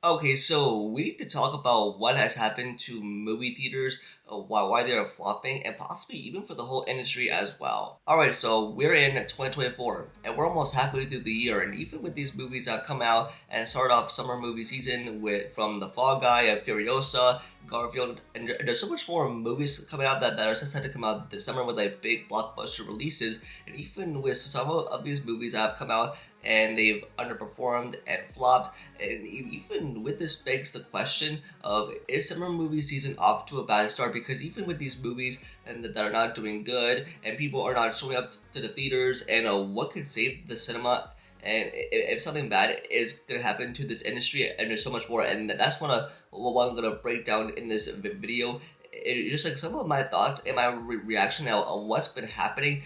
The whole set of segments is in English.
Okay, so we need to talk about what has happened to movie theaters, why they are flopping, and possibly even for the whole industry as well. Alright, so we're in 2024, and we're almost halfway through the year, and even with these movies that come out and start off summer movie season with from The Fall Guy, Furiosa, Garfield, and there's so much more movies coming out that are set to come out this summer with like big blockbuster releases, and even with some of these movies that have come out and they've underperformed and flopped. And even with this begs the question of, is summer movie season off to a bad start? Because even with these movies and that are not doing good and people are not showing up to the theaters, and what could save the cinema, and if something bad is going to happen to this industry, and there's so much more, and that's what I'm going to break down in this video. It's just like some of my thoughts and my reaction of what's been happening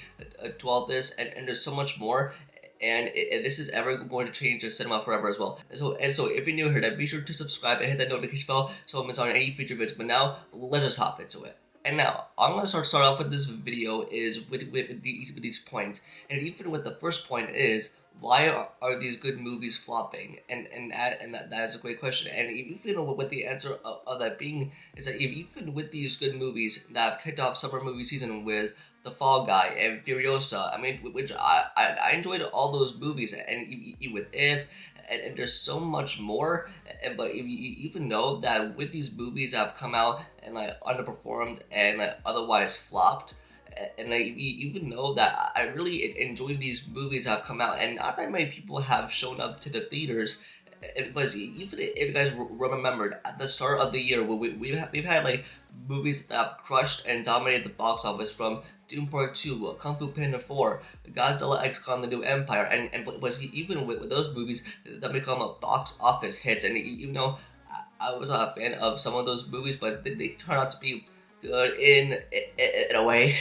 to all this, and there's so much more, and this is ever going to change the cinema forever as well. And so if you're new here, then be sure to subscribe and hit that notification bell so you don't miss out on any future videos. But now, let's just hop into it. And now, I'm going to start off with this video is with these points. And even with the first point is, why are these good movies flopping? And that is a great question. And even with the answer of that being is that even with these good movies that have kicked off summer movie season with The Fall Guy and Furiosa, I mean, which I enjoyed all those movies, and even with If, and there's so much more. But if you even know that with these movies that have come out and like underperformed and like otherwise flopped, and I even know that I really enjoy these movies that have come out, and not that many people have shown up to the theaters. But even if you guys remembered at the start of the year, we've had like movies that have crushed and dominated the box office, from Doom Part 2, Kung Fu Panda 4, Godzilla X Kong: The New Empire, and was even with those movies that become a box office hits. And even though I was not a fan of some of those movies, but they turned out to be good in a way.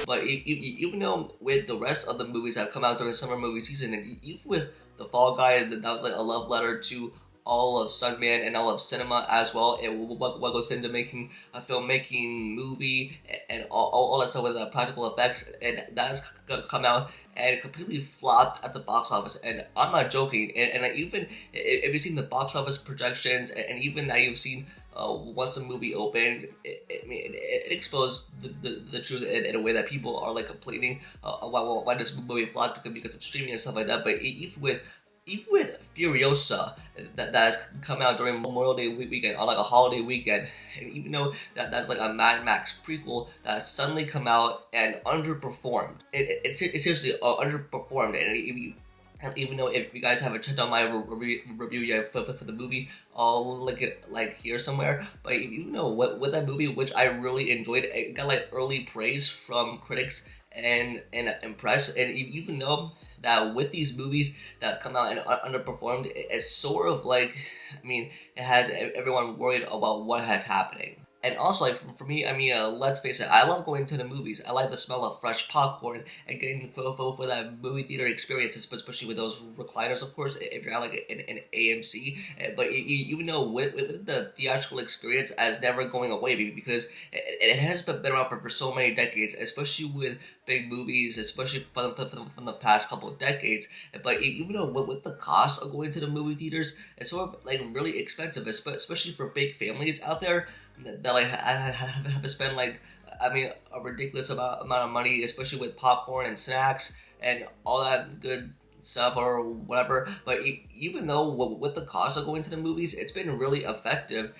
But even though with the rest of the movies that have come out during the summer movie season, and even with The Fall Guy, that was like a love letter to all of Stuntman and all of cinema as well, and what goes into making a filmmaking movie, and all that stuff with the practical effects, and that has come out and completely flopped at the box office. And I'm not joking, and even if you've seen the box office projections, and even now you've seen once the movie opened, it exposed the truth in a way that people are like complaining why this movie flopped because of streaming and stuff like that. But even with Furiosa that has come out during Memorial Day weekend, or like a holiday weekend, and even though that's like a Mad Max prequel that has suddenly come out and underperformed, it seriously underperformed. And even though if you guys haven't checked out my review yet for the movie, I'll link it like here somewhere. But you know with that movie, which I really enjoyed, it got like early praise from critics and press. And even though that with these movies that come out and underperformed, it's sort of like, I mean, it has everyone worried about what has happening. And also, like, for me, I mean, let's face it, I love going to the movies. I like the smell of fresh popcorn and getting for that movie theater experience, especially with those recliners, of course, if you're at like an AMC. But you know, with the theatrical experience as never going away, because it has been around for so many decades, especially with big movies, especially from the past couple of decades. But even though with the cost of going to the movie theaters, it's sort of like really expensive, especially for big families out there that like I have to spend like, I mean, a ridiculous amount of money, especially with popcorn and snacks and all that good stuff or whatever. But even though with the cost of going to the movies, it's been really effective,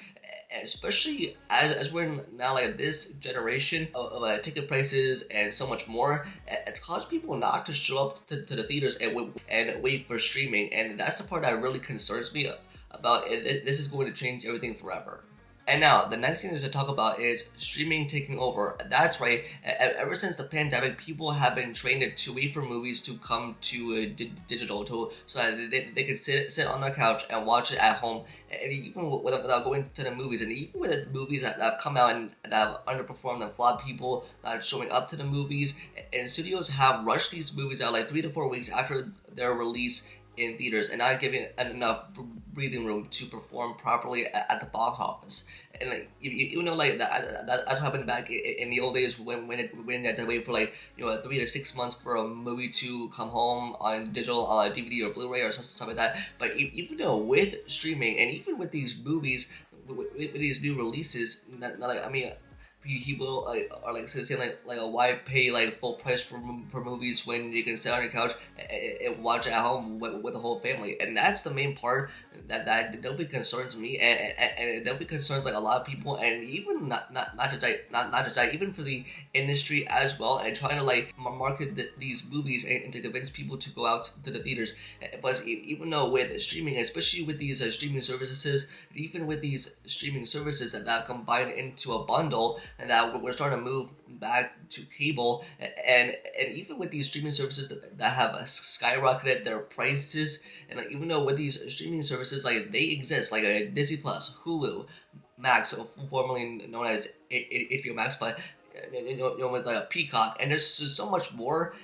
especially as we're now like this generation of ticket prices and so much more. It's caused people not to show up to the theaters and wait for streaming, and that's the part that really concerns me about it. This is going to change everything forever. And now, the next thing to talk about is streaming taking over. That's right, ever since the pandemic, people have been trained to wait for movies to come to digital, so that they could sit on the couch and watch it at home, and even without going to the movies. And even with the movies that have come out and that have underperformed and flopped, people not showing up to the movies, and studios have rushed these movies out like 3 to 4 weeks after their release in theaters and not giving enough breathing room to perform properly at the box office. And like you know, like that's what happened back in the old days when you had to wait for like 3 to 6 months for a movie to come home on digital, DVD or Blu-ray or stuff like that. But even though with streaming and even with these movies, with these new releases, not like I mean, people are like saying like why pay like full price for movies when you can sit on your couch and watch it at home with the whole family. And that's the main part that definitely concerns me, and it definitely concerns like a lot of people, and even not just that, even for the industry as well, and trying to like market these movies and to convince people to go out to the theaters. But even though with streaming, especially with these streaming services, even with these streaming services that combine into a bundle, and that we're starting to move back to cable, and even with these streaming services that have skyrocketed their prices, and like, even though with these streaming services like they exist, like a Disney Plus, Hulu, Max, formerly known as HBO Max, but with like a Peacock, and there's just so much more,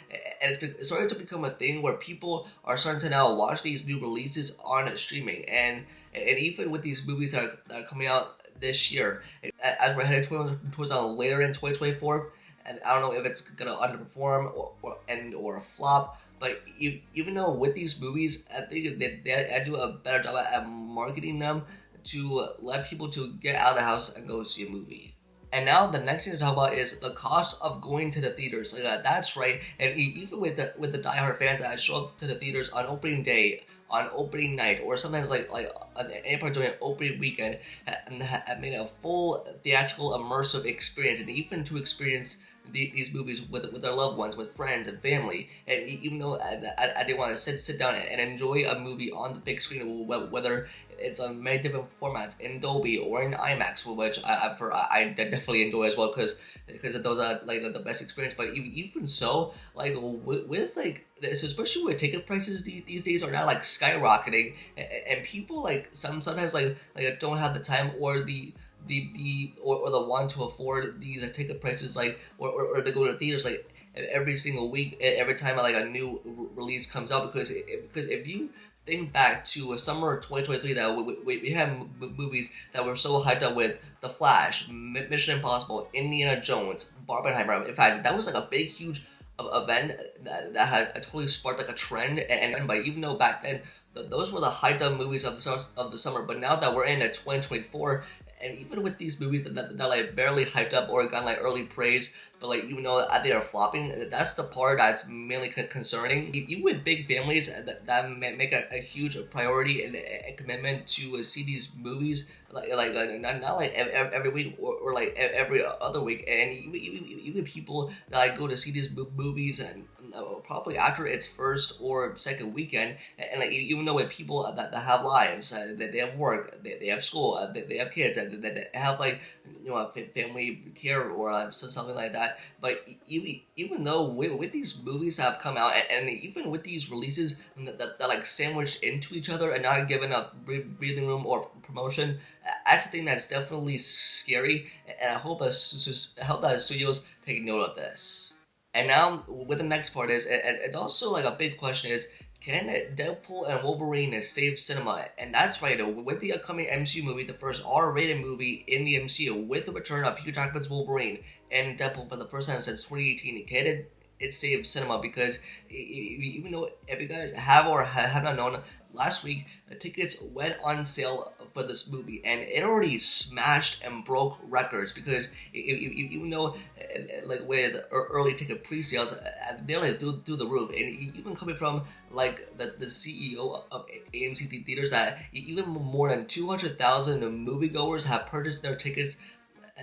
and it's starting to become a thing where people are starting to now watch these new releases on streaming, and even with these movies that are coming out this year, as we're headed towards later in 2024, and I don't know if it's gonna underperform or flop. But even though with these movies, I think they do a better job at marketing them to let people to get out of the house and go see a movie. And now the next thing to talk about is the cost of going to the theaters. Like, that's right, and even with the diehard fans that show up to the theaters on opening day, on opening night, or sometimes like any part during opening weekend, and have made a full theatrical immersive experience, and even to experience these movies with their loved ones, with friends and family. And even though I didn't want to sit down and enjoy a movie on the big screen, whether it's on many different formats, in Dolby or in IMAX, which I definitely enjoy as well, because those are like the best experience. But even so, like with like this, especially with ticket prices these days are now like skyrocketing, and people like sometimes like don't have the time or the want to afford these ticket prices, like or to go to theaters like every single week, every time like a new release comes out, because if you think back to summer 2023, that we had movies that were so hyped up with The Flash, Mission Impossible, Indiana Jones, Barbenheimer. In fact, that was like a big, huge event that had totally sparked like a trend. And but even though back then those were the hyped up movies of the summer, but now that we're in 2024, and even with these movies that like barely hyped up or got like early praise, but like even though they are flopping, that's the part that's mainly concerning. Even with big families that make a huge priority and a commitment to see these movies, like not like every week or like every other week, and even people that like go to see these movies and probably after its first or second weekend, and like even though with people that have lives, that they have work, they have school, they have kids, that have like family care or something like that. But even though with these movies that have come out, and even with these releases that like sandwiched into each other and not given enough breathing room or promotion, that's a thing that's definitely scary. And I hope that studios take note of this. And now with the next part is, and it's also like a big question is, can Deadpool and Wolverine save cinema? And that's right, with the upcoming MCU movie, the first R-rated movie in the MCU, with the return of Hugh Jackman's Wolverine and Deadpool for the first time since 2018, can it save cinema? Because even though if you guys have or have not known, last week tickets went on sale for this movie, and it already smashed and broke records, because even though like with early ticket pre-sales, they're like through the roof, and even coming from like the CEO of AMC theaters, that even more than 200,000 moviegoers have purchased their tickets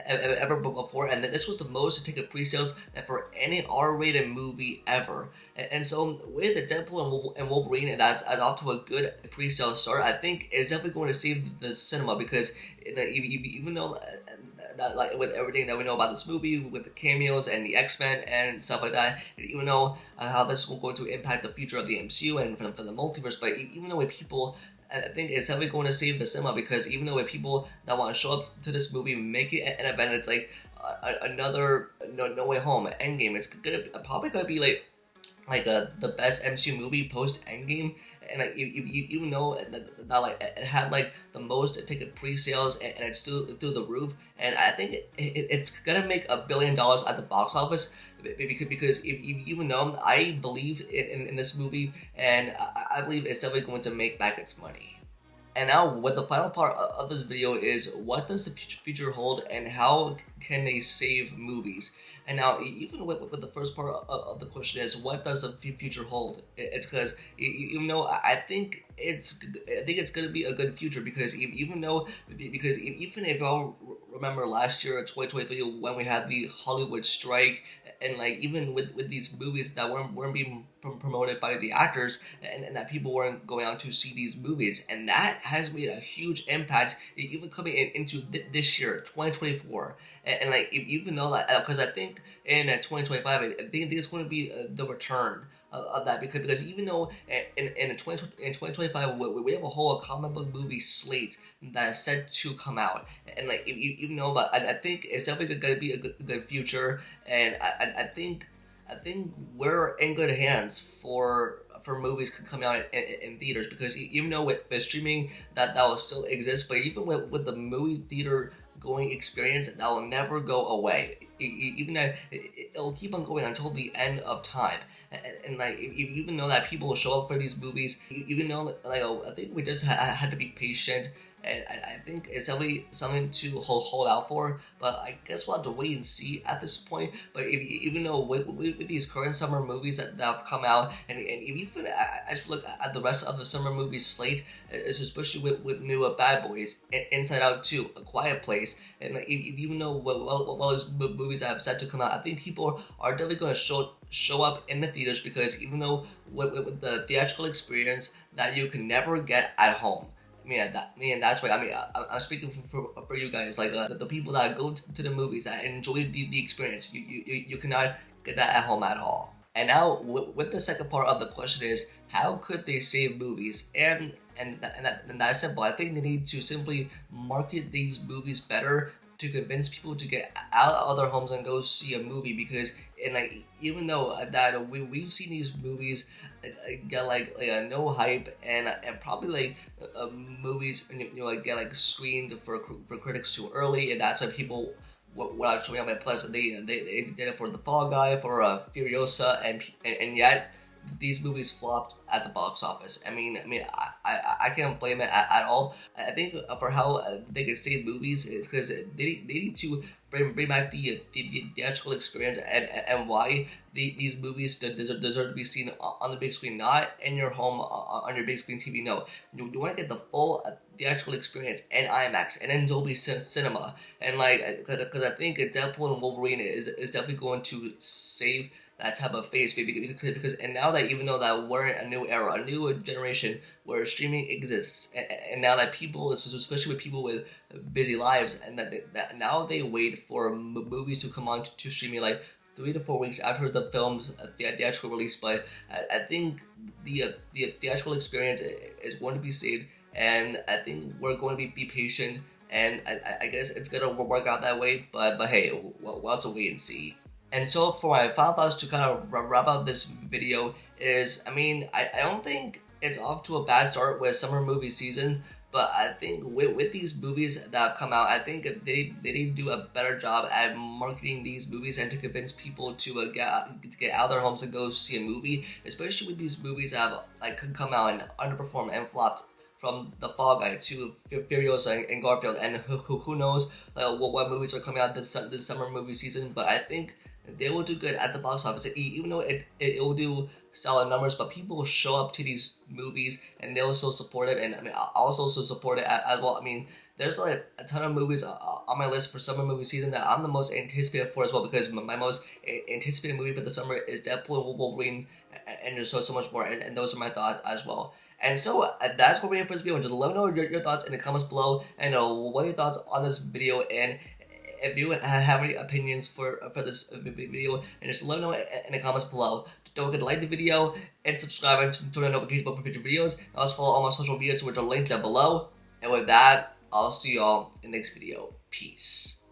ever before, and this was the most ticket pre-sales for any R-rated movie ever. And so with the Deadpool and Wolverine, that's off to a good pre-sale start, I think it's definitely going to save the cinema, because even though that, like with everything that we know about this movie, with the cameos and the X-Men and stuff like that, even though how this is going to impact the future of the MCU and for the multiverse, but even though with people, I think it's definitely going to save the cinema, because even though with people that want to show up to this movie, make it an event, it's like another No Way Home, Endgame. It's probably gonna be like like the best MCU movie post Endgame, and like even though that like it had like the most ticket pre-sales, and it's still through the roof, and I think it's gonna make $1 billion at the box office, because if you even know, I believe in this movie, and I believe it's definitely going to make back its money. And now, what the final part of this video is, what does the future hold, and how can they save movies? And now, even with the first part of the question is, what does the future hold? It's because, even though I think it's gonna be a good future, because even though, because even if y'all remember last year, 2023, when we had the Hollywood strike, and like even with these movies that weren't being promoted by the actors, and that people weren't going out to see these movies, and that has made a huge impact even coming into this year, 2024. And like even though that, because I think in 2025, I think it's going to be the return of that, because even though in 2025 we have a whole comic book movie slate that is set to come out, and like even though, but I think it's definitely going to be a good future, and I think we're in good hands for movies coming out in theaters, because even though with streaming that will still exist, but even with the movie theater going experience, that will never go away. Even that it'll keep on going until the end of time, and like even though that people will show up for these movies, even though like I think we just had to be patient, and I think it's definitely something to hold out for. But I guess we'll have to wait and see at this point. But even though with these current summer movies that have come out, and even as we look at the rest of the summer movie slate, especially with new Bad Boys, Inside Out 2, A Quiet Place, and like, even though what those movies that have set to come out, I think people are definitely going to show up in the theaters, because even though with the theatrical experience that you can never get at home. That's why I'm speaking for you guys, like the people that go to the movies, that enjoy the experience. You cannot get that at home at all. And now, with the second part of the question is, how could they save movies? And that's simple. I think they need to simply market these movies better to convince people to get out of their homes and go see a movie, because and like even though that we've seen these movies get like no hype, and probably like movies like get like screened for critics too early, and that's why people without showing up. And plus they did it for The Fall Guy, for Furiosa, and yet these movies flopped at the box office. I can't blame it at all. I think for how they could save movies is because they need to bring back the theatrical experience, and why these movies deserve to be seen on the big screen, not in your home on your big screen TV. No, you want to get the full theatrical experience in IMAX and in Dolby Cinema, and like because I think Deadpool and Wolverine is definitely going to save that type of phase, because and now that even though that we're in a new era, a new generation where streaming exists, and now that people, especially with people with busy lives, and that now they wait for movies to come on to streaming like 3 to 4 weeks after the film's theatrical release. But I think the theatrical experience is going to be saved, and I think we're going to be patient, and I guess it's gonna work out that way. But hey, we'll have to wait and see. And so for my final thoughts to kind of wrap up this video is, I don't think it's off to a bad start with summer movie season, but I think with these movies that have come out, I think they need to do a better job at marketing these movies and to convince people to get out of their homes and go see a movie, especially with these movies that have like come out and underperformed and flopped, from The Fall Guy to Furiosa and Garfield, and who knows what movies are coming out this summer movie season. But I think they will do good at the box office, even though it will do solid numbers. But people will show up to these movies and they'll also support it, and I'll also support it as well. There's like a ton of movies on my list for summer movie season that I'm the most anticipated for as well, because my most anticipated movie for the summer is Deadpool and Wolverine, and there's so much more, and those are my thoughts as well. And so that's what we're here for this video. Just let me know your thoughts in the comments below, and what are your thoughts on this video, and if you have any opinions for this video, and just let me know in the comments below. Don't forget to like the video and subscribe and turn on notifications for future videos. And also follow all my social medias, which are linked down below. And with that, I'll see y'all in the next video. Peace.